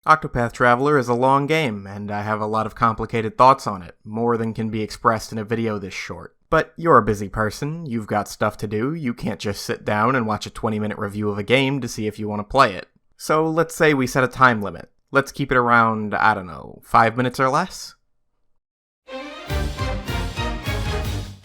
Octopath Traveler is a long game, and I have a lot of complicated thoughts on it, more than can be expressed in a video this short. But you're a busy person, you've got stuff to do, you can't just sit down and watch a 20-minute review of a game to see if you want to play it. So let's say we set a time limit. Let's keep it around, 5 minutes or less?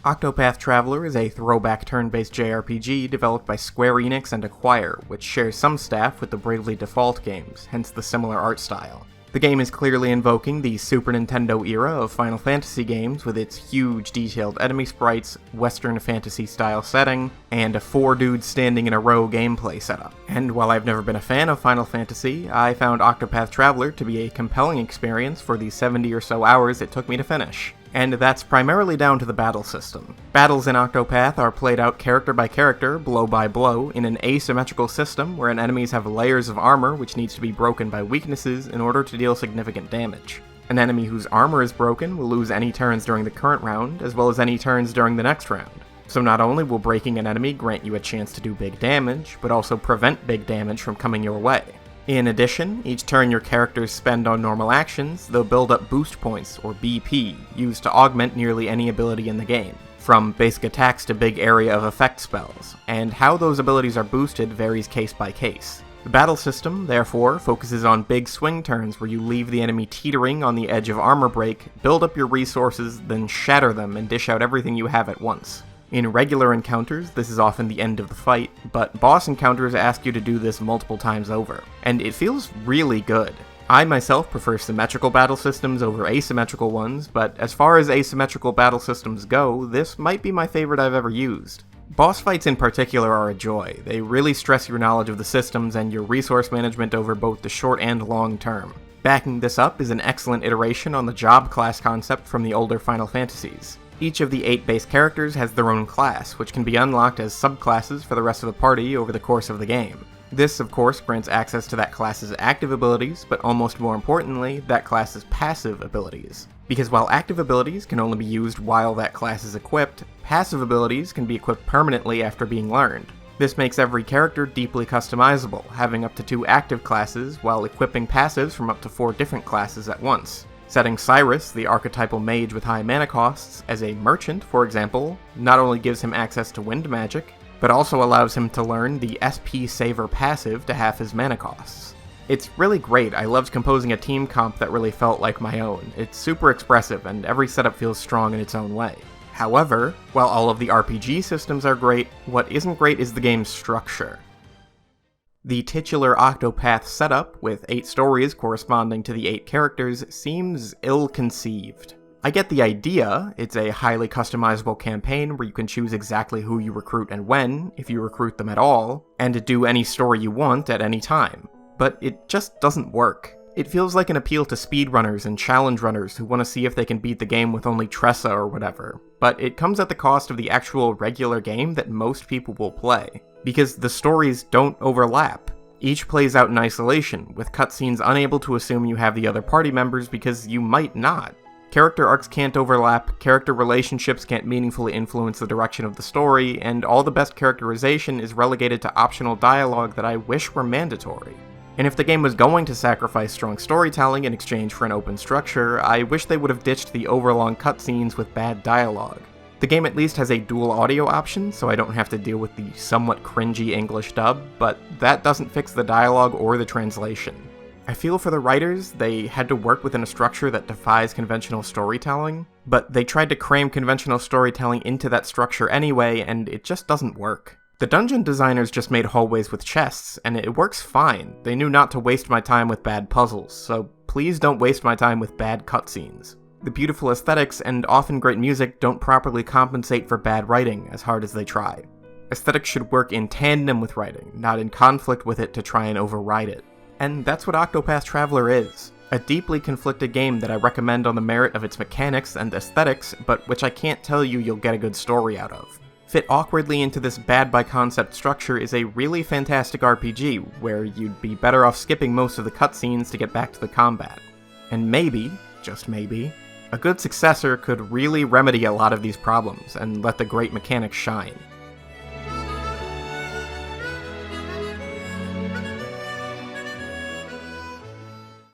Octopath Traveler is a throwback turn-based JRPG developed by Square Enix and Acquire, which shares some staff with the Bravely Default games, hence the similar art style. The game is clearly invoking the Super Nintendo era of Final Fantasy games with its huge detailed enemy sprites, Western fantasy-style setting, and a 4-dudes standing in a row gameplay setup. And while I've never been a fan of Final Fantasy, I found Octopath Traveler to be a compelling experience for the 70 or so hours it took me to finish. And that's primarily down to the battle system. Battles in Octopath are played out character by character, blow by blow, in an asymmetrical system wherein enemies have layers of armor which needs to be broken by weaknesses in order to deal significant damage. An enemy whose armor is broken will lose any turns during the current round, as well as any turns during the next round. So not only will breaking an enemy grant you a chance to do big damage, but also prevent big damage from coming your way. In addition, each turn your characters spend on normal actions, they'll build up boost points, or BP, used to augment nearly any ability in the game, from basic attacks to big area of effect spells, and how those abilities are boosted varies case by case. The battle system, therefore, focuses on big swing turns where you leave the enemy teetering on the edge of armor break, build up your resources, then shatter them and dish out everything you have at once. In regular encounters, this is often the end of the fight, but boss encounters ask you to do this multiple times over, and it feels really good. I myself prefer symmetrical battle systems over asymmetrical ones, but as far as asymmetrical battle systems go, this might be my favorite I've ever used. Boss fights in particular are a joy. They really stress your knowledge of the systems and your resource management over both the short and long term. Backing this up is an excellent iteration on the job class concept from the older Final Fantasies. Each of the 8 base characters has their own class, which can be unlocked as subclasses for the rest of the party over the course of the game. This, of course, grants access to that class's active abilities, but almost more importantly, that class's passive abilities. Because while active abilities can only be used while that class is equipped, passive abilities can be equipped permanently after being learned. This makes every character deeply customizable, having up to 2 active classes, while equipping passives from up to 4 different classes at once. Setting Cyrus, the archetypal mage with high mana costs, as a merchant, for example, not only gives him access to wind magic, but also allows him to learn the SP Saver passive to half his mana costs. It's really great. I loved composing a team comp that really felt like my own. It's super expressive, and every setup feels strong in its own way. However, while all of the RPG systems are great, what isn't great is the game's structure. The titular Octopath setup, with 8 stories corresponding to the 8 characters, seems ill-conceived. I get the idea. It's a highly customizable campaign where you can choose exactly who you recruit and when, if you recruit them at all, and to do any story you want at any time. But it just doesn't work. It feels like an appeal to speedrunners and challenge runners who want to see if they can beat the game with only Tressa or whatever, but it comes at the cost of the actual regular game that most people will play. Because the stories don't overlap. Each plays out in isolation, with cutscenes unable to assume you have the other party members because you might not. Character arcs can't overlap, character relationships can't meaningfully influence the direction of the story, and all the best characterization is relegated to optional dialogue that I wish were mandatory. And if the game was going to sacrifice strong storytelling in exchange for an open structure, I wish they would have ditched the overlong cutscenes with bad dialogue. The game at least has a dual audio option, so I don't have to deal with the somewhat cringy English dub, but that doesn't fix the dialogue or the translation. I feel for the writers, they had to work within a structure that defies conventional storytelling, but they tried to cram conventional storytelling into that structure anyway, and it just doesn't work. The dungeon designers just made hallways with chests, and it works fine. They knew not to waste my time with bad puzzles, so please don't waste my time with bad cutscenes. The beautiful aesthetics and often great music don't properly compensate for bad writing, as hard as they try. Aesthetics should work in tandem with writing, not in conflict with it to try and override it. And that's what Octopath Traveler is. A deeply conflicted game that I recommend on the merit of its mechanics and aesthetics, but which I can't tell you you'll get a good story out of. Fit awkwardly into this bad-by-concept structure is a really fantastic RPG, where you'd be better off skipping most of the cutscenes to get back to the combat. And maybe, just maybe, a good successor could really remedy a lot of these problems and let the great mechanics shine.